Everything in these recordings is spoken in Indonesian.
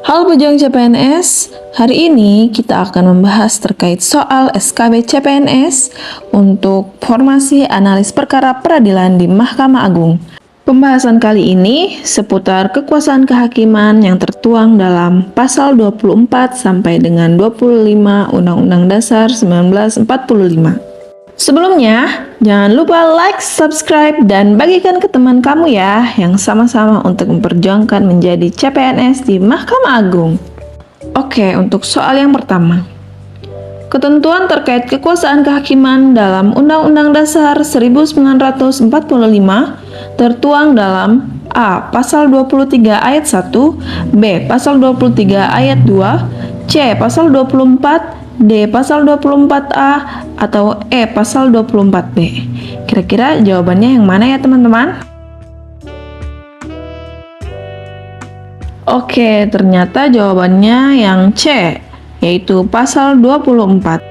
Halo Bujang CPNS, hari ini kita akan membahas terkait soal SKB CPNS untuk formasi analis perkara peradilan di Mahkamah Agung. Pembahasan kali ini seputar kekuasaan kehakiman yang tertuang dalam pasal 24 sampai dengan 25 Undang-Undang Dasar 1945. Sebelumnya, jangan lupa like, subscribe, dan bagikan ke teman kamu ya yang sama-sama untuk memperjuangkan menjadi CPNS di Mahkamah Agung. Oke, untuk soal yang pertama. Ketentuan terkait kekuasaan kehakiman dalam Undang-Undang Dasar 1945 tertuang dalam A. Pasal 23 ayat 1, B. Pasal 23 ayat 2, C. Pasal 24, D. Pasal 24A, atau E. Pasal 24B. Kira-kira jawabannya yang mana ya teman-teman? Oke, ternyata jawabannya yang C, yaitu Pasal 24.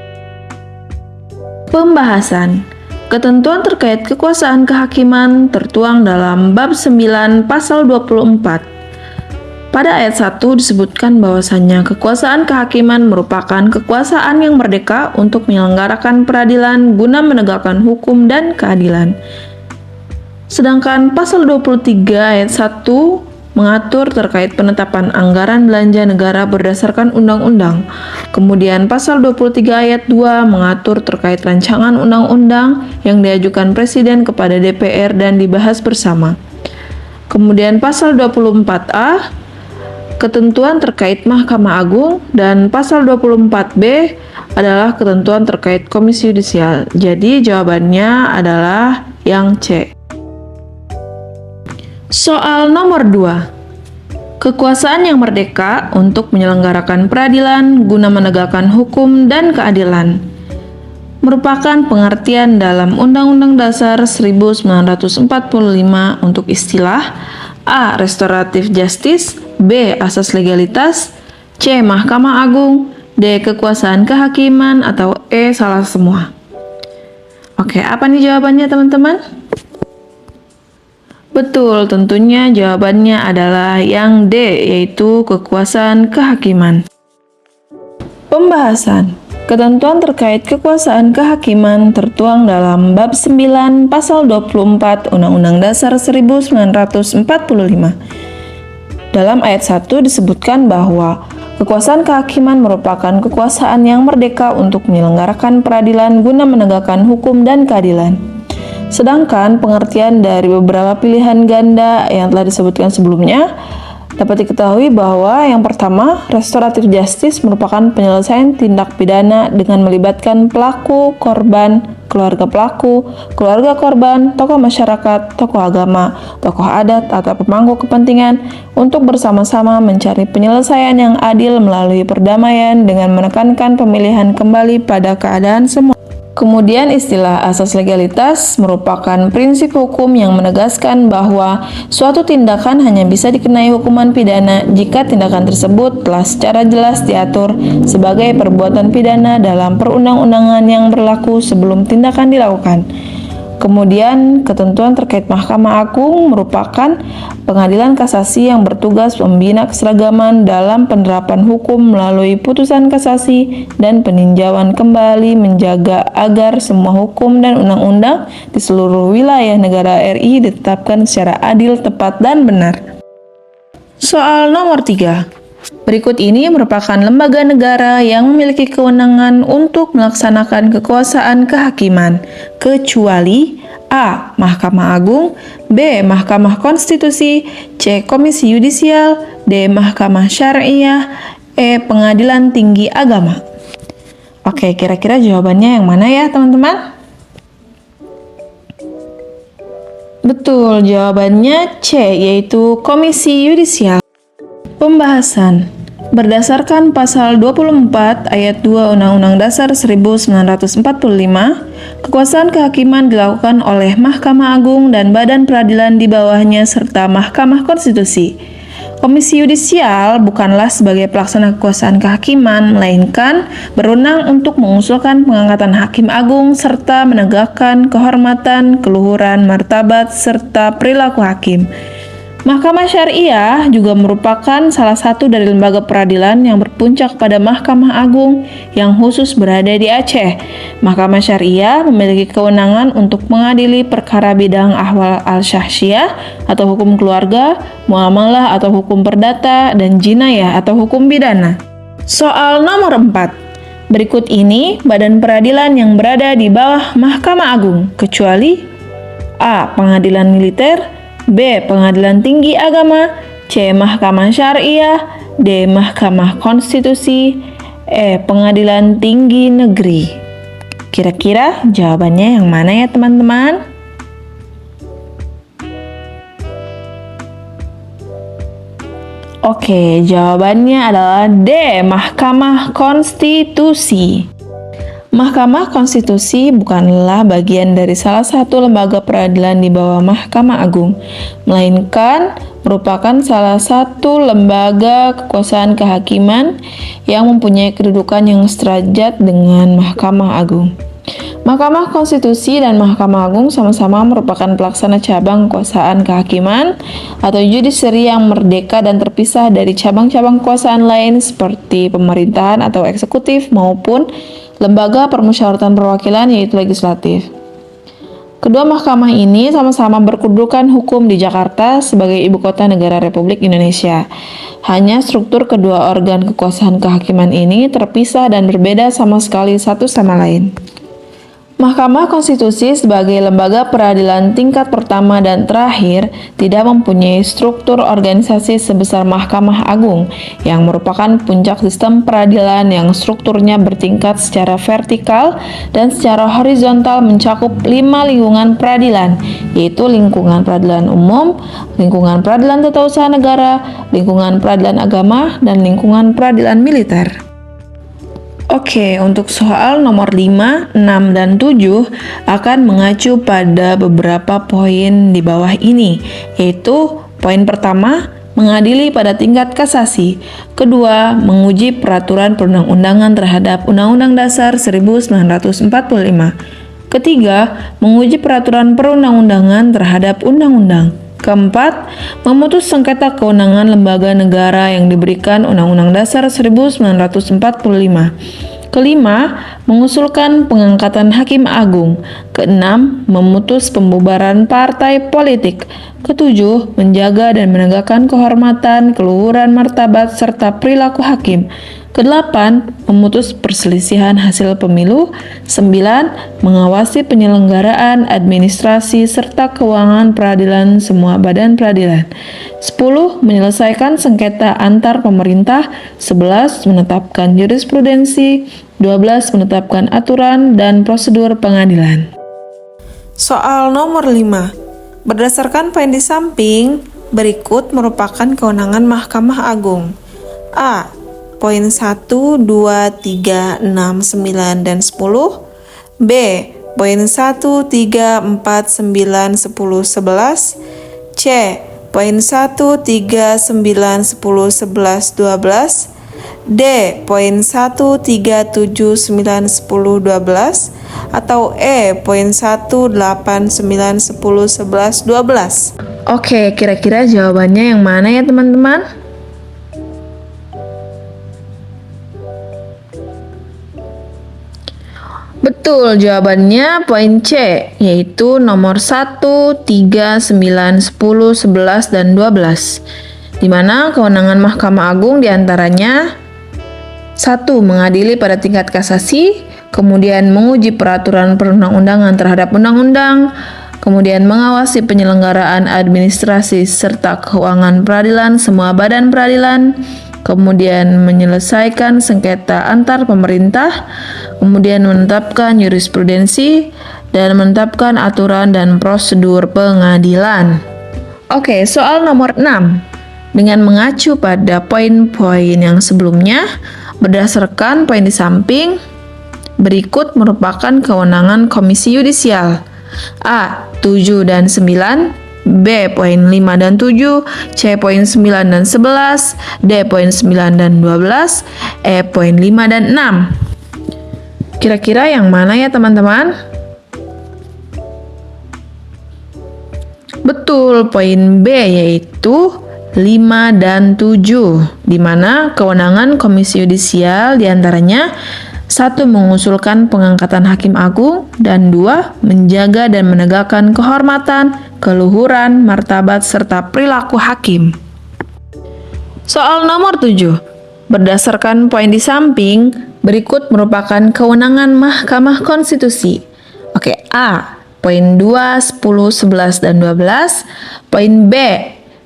Pembahasan. Ketentuan terkait kekuasaan kehakiman tertuang dalam bab 9 Pasal 24. Pada ayat 1 disebutkan bahwasannya kekuasaan kehakiman merupakan kekuasaan yang merdeka untuk menyelenggarakan peradilan guna menegakkan hukum dan keadilan. Sedangkan pasal 23 ayat 1 mengatur terkait penetapan anggaran belanja negara berdasarkan undang-undang. Kemudian pasal 23 ayat 2 mengatur terkait rancangan undang-undang yang diajukan Presiden kepada DPR dan dibahas bersama. Kemudian pasal 24A ketentuan terkait Mahkamah Agung, dan pasal 24B adalah ketentuan terkait Komisi Yudisial. Jadi jawabannya adalah yang C. Soal nomor 2. Kekuasaan yang merdeka untuk menyelenggarakan peradilan guna menegakkan hukum dan keadilan merupakan pengertian dalam Undang-Undang Dasar 1945 untuk istilah A. Restoratif Justice, B. Asas legalitas, C. Mahkamah Agung, D. Kekuasaan kehakiman, atau E. Salah semua. Oke, apa nih jawabannya teman-teman? Betul, tentunya jawabannya adalah yang D, yaitu kekuasaan kehakiman. Pembahasan. Ketentuan terkait kekuasaan kehakiman tertuang dalam bab 9 pasal 24 Undang-Undang Dasar 1945. Dalam ayat 1 disebutkan bahwa kekuasaan kehakiman merupakan kekuasaan yang merdeka untuk menyelenggarakan peradilan guna menegakkan hukum dan keadilan. Sedangkan pengertian dari beberapa pilihan ganda yang telah disebutkan sebelumnya dapat diketahui bahwa yang pertama, restoratif justice merupakan penyelesaian tindak pidana dengan melibatkan pelaku, korban, keluarga pelaku, keluarga korban, tokoh masyarakat, tokoh agama, tokoh adat, atau pemangku kepentingan untuk bersama-sama mencari penyelesaian yang adil melalui perdamaian dengan menekankan pemilihan kembali pada keadaan semua. Kemudian istilah asas legalitas merupakan prinsip hukum yang menegaskan bahwa suatu tindakan hanya bisa dikenai hukuman pidana jika tindakan tersebut telah secara jelas diatur sebagai perbuatan pidana dalam perundang-undangan yang berlaku sebelum tindakan dilakukan. Kemudian, ketentuan terkait Mahkamah Agung merupakan pengadilan kasasi yang bertugas membina keseragaman dalam penerapan hukum melalui putusan kasasi dan peninjauan kembali menjaga agar semua hukum dan undang-undang di seluruh wilayah negara RI ditetapkan secara adil, tepat, dan benar. Soal nomor 3. Berikut ini merupakan lembaga negara yang memiliki kewenangan untuk melaksanakan kekuasaan kehakiman, kecuali A. Mahkamah Agung, B. Mahkamah Konstitusi, C. Komisi Yudisial, D. Mahkamah Syariah, E. Pengadilan Tinggi Agama. Oke, kira-kira jawabannya yang mana ya teman-teman? Betul, jawabannya C, yaitu Komisi Yudisial. Pembahasan. Berdasarkan pasal 24 ayat 2 Undang-Undang Dasar 1945, kekuasaan kehakiman dilakukan oleh Mahkamah Agung dan badan peradilan di bawahnya serta Mahkamah Konstitusi. Komisi Yudisial bukanlah sebagai pelaksana kekuasaan kehakiman, melainkan berwenang untuk mengusulkan pengangkatan hakim agung serta menegakkan kehormatan, keluhuran, martabat, serta perilaku hakim. Mahkamah Syariah juga merupakan salah satu dari lembaga peradilan yang berpuncak pada Mahkamah Agung yang khusus berada di Aceh. Mahkamah Syariah memiliki kewenangan untuk mengadili perkara bidang ahwal al-syahsiyah atau hukum keluarga, muamalah atau hukum perdata, dan jinayah atau hukum pidana. Soal nomor 4. Berikut ini badan peradilan yang berada di bawah Mahkamah Agung, kecuali A. Pengadilan Militer, B. Pengadilan Tinggi Agama, C. Mahkamah Syariah, D. Mahkamah Konstitusi, E. Pengadilan Tinggi Negeri. Kira-kira jawabannya yang mana ya teman-teman? Oke, jawabannya adalah D. Mahkamah Konstitusi. Mahkamah Konstitusi bukanlah bagian dari salah satu lembaga peradilan di bawah Mahkamah Agung, melainkan merupakan salah satu lembaga kekuasaan kehakiman yang mempunyai kedudukan yang sederajat dengan Mahkamah Agung. Mahkamah Konstitusi dan Mahkamah Agung sama-sama merupakan pelaksana cabang kekuasaan kehakiman atau yudisiari yang merdeka dan terpisah dari cabang-cabang kekuasaan lain seperti pemerintahan atau eksekutif maupun lembaga permusyawaratan perwakilan yaitu legislatif. Kedua mahkamah ini sama-sama berkedudukan hukum di Jakarta sebagai ibu kota negara Republik Indonesia. Hanya struktur kedua organ kekuasaan kehakiman ini terpisah dan berbeda sama sekali satu sama lain. Mahkamah Konstitusi sebagai lembaga peradilan tingkat pertama dan terakhir tidak mempunyai struktur organisasi sebesar Mahkamah Agung yang merupakan puncak sistem peradilan yang strukturnya bertingkat secara vertikal dan secara horizontal mencakup 5 lingkungan peradilan, yaitu lingkungan peradilan umum, lingkungan peradilan tata usaha negara, lingkungan peradilan agama, dan lingkungan peradilan militer. Oke, untuk soal nomor 5, 6, dan 7 akan mengacu pada beberapa poin di bawah ini, yaitu poin pertama, mengadili pada tingkat kasasi. Kedua, menguji peraturan perundang-undangan terhadap Undang-Undang Dasar 1945. Ketiga, menguji peraturan perundang-undangan terhadap undang-undang. Keempat, memutus sengketa kewenangan lembaga negara yang diberikan Undang-Undang Dasar 1945. Kelima, mengusulkan pengangkatan Hakim Agung. Keenam, memutus pembubaran partai politik. Ketujuh, menjaga dan menegakkan kehormatan, keluhuran martabat, serta perilaku hakim. Kedelapan, memutus perselisihan hasil pemilu. 9, mengawasi penyelenggaraan administrasi serta keuangan peradilan semua badan peradilan. 10, menyelesaikan sengketa antar pemerintah. 11, menetapkan jurisprudensi. 12, menetapkan aturan dan prosedur pengadilan. Soal nomor 5. Berdasarkan poin di samping, berikut merupakan kewenangan Mahkamah Agung. A. Poin 1, 2, 3, 6, 9, dan 10. B. Poin 1, 3, 4, 9, 10, 11. C. Poin 1, 3, 9, 10, 11, 12. D. Poin 1, 3, 7, 9, 10, 12. Atau E. Poin 1, 8, 9, 10, 11, 12. Oke, kira-kira jawabannya yang mana ya teman-teman? Betul, jawabannya poin C, yaitu nomor 1, 3, 9, 10, 11, dan 12. Di mana kewenangan Mahkamah Agung diantaranya 1. Mengadili pada tingkat kasasi, kemudian menguji peraturan perundang-undangan terhadap undang-undang, kemudian mengawasi penyelenggaraan administrasi serta keuangan peradilan semua badan peradilan, kemudian menyelesaikan sengketa antar pemerintah, kemudian menetapkan jurisprudensi, dan menetapkan aturan dan prosedur pengadilan. Oke, soal nomor 6. Dengan mengacu pada poin-poin yang sebelumnya, berdasarkan poin di samping, berikut merupakan kewenangan Komisi Yudisial. A. 7 dan 9, B. Poin 5 dan 7, C. Poin 9 dan 11, D. Poin 9 dan 12, E. Poin 5 dan 6. Kira-kira yang mana ya teman-teman? Betul, poin B yaitu 5 dan 7, di mana kewenangan Komisi Yudisial diantaranya 1. Mengusulkan pengangkatan Hakim Agung, dan 2. Menjaga dan menegakkan kehormatan, keluhuran, martabat, serta perilaku hakim. Soal nomor 7. Berdasarkan poin di samping, berikut merupakan kewenangan Mahkamah Konstitusi. Oke, A. Poin 2, 10, 11, dan 12. Poin B,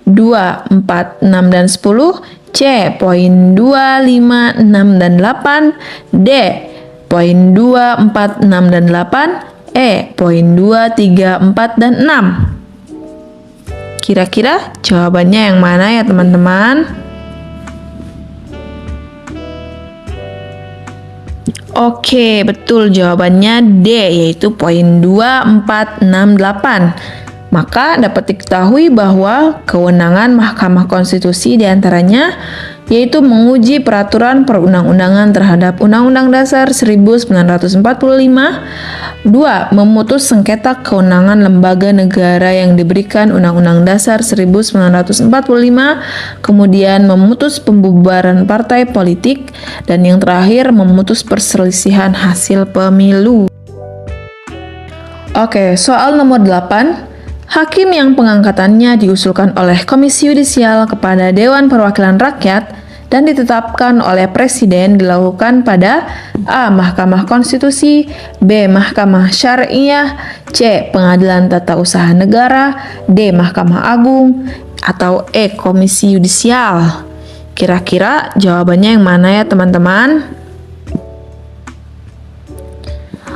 2, 4, 6, dan 10. C. Poin 2, 5, 6, dan 8. D. Poin 2, 4, 6, dan 8. E. Poin 2, 3, 4, dan 6. Kira-kira jawabannya yang mana ya teman-teman? Oke, betul, jawabannya D, yaitu poin 2, 4, 6, 8. Maka dapat diketahui bahwa kewenangan Mahkamah Konstitusi diantaranya yaitu menguji peraturan perundang-undangan terhadap Undang-Undang Dasar 1945. 2. Memutus sengketa kewenangan lembaga negara yang diberikan Undang-Undang Dasar 1945. Kemudian memutus pembubaran partai politik. Dan yang terakhir, memutus perselisihan hasil pemilu. Oke, soal nomor 8. Hakim yang pengangkatannya diusulkan oleh Komisi Yudisial kepada Dewan Perwakilan Rakyat dan ditetapkan oleh Presiden dilakukan pada A. Mahkamah Konstitusi, B. Mahkamah Syariah, C. Pengadilan Tata Usaha Negara, D. Mahkamah Agung, atau E. Komisi Yudisial. Kira-kira jawabannya yang mana ya teman-teman?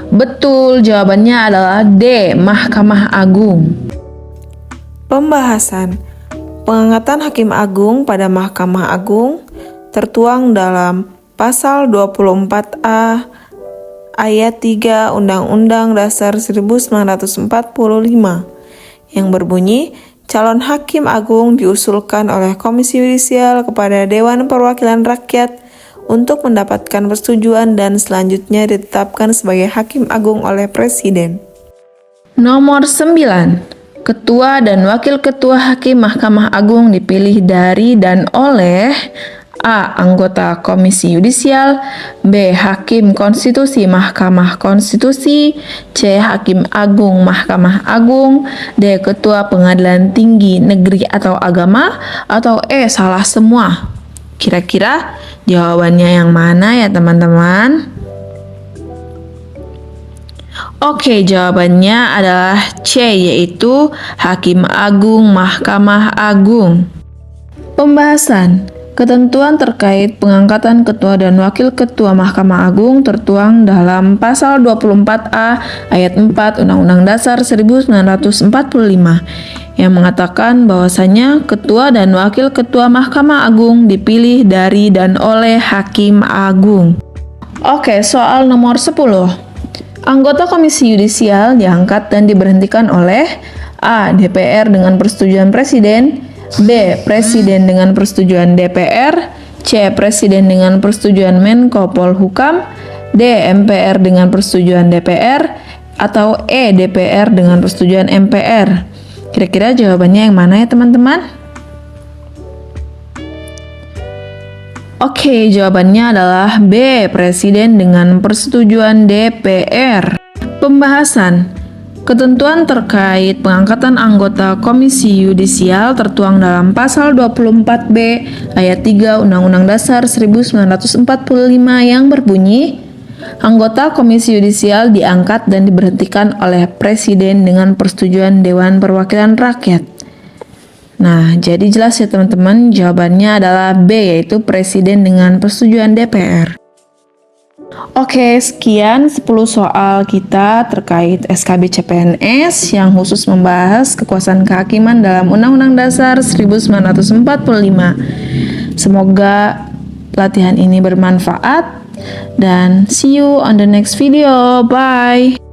Betul, jawabannya adalah D. Mahkamah Agung. Pembahasan pengangkatan Hakim Agung pada Mahkamah Agung tertuang dalam Pasal 24A Ayat 3 Undang-Undang Dasar 1945 yang berbunyi, calon Hakim Agung diusulkan oleh Komisi Yudisial kepada Dewan Perwakilan Rakyat untuk mendapatkan persetujuan dan selanjutnya ditetapkan sebagai Hakim Agung oleh Presiden. Nomor 9. Ketua dan Wakil Ketua Hakim Mahkamah Agung dipilih dari dan oleh A. Anggota Komisi Yudisial, B. Hakim Konstitusi Mahkamah Konstitusi, C. Hakim Agung Mahkamah Agung, D. Ketua Pengadilan Tinggi Negeri atau Agama, atau E. Salah semua. Kira-kira jawabannya yang mana ya teman-teman? Oke, jawabannya adalah C, yaitu Hakim Agung Mahkamah Agung. Pembahasan ketentuan terkait pengangkatan Ketua dan Wakil Ketua Mahkamah Agung tertuang dalam Pasal 24A Ayat 4 Undang-Undang Dasar 1945 yang mengatakan bahwasanya Ketua dan Wakil Ketua Mahkamah Agung dipilih dari dan oleh Hakim Agung. Oke, soal nomor 10. Anggota Komisi Yudisial diangkat dan diberhentikan oleh A. DPR dengan persetujuan Presiden, B. Presiden dengan persetujuan DPR, C. Presiden dengan persetujuan Menko Polhukam, D. MPR dengan persetujuan DPR, atau E. DPR dengan persetujuan MPR. Kira-kira jawabannya yang mana ya teman-teman? Oke, jawabannya adalah B. Presiden dengan persetujuan DPR. Pembahasan ketentuan terkait pengangkatan anggota Komisi Yudisial tertuang dalam Pasal 24B Ayat 3 Undang-Undang Dasar 1945 yang berbunyi, anggota Komisi Yudisial diangkat dan diberhentikan oleh Presiden dengan persetujuan Dewan Perwakilan Rakyat. Nah, jadi jelas ya teman-teman, jawabannya adalah B, yaitu Presiden dengan persetujuan DPR. Oke, sekian 10 soal kita terkait SKB CPNS yang khusus membahas kekuasaan kehakiman dalam Undang-Undang Dasar 1945. Semoga latihan ini bermanfaat dan see you on the next video. Bye!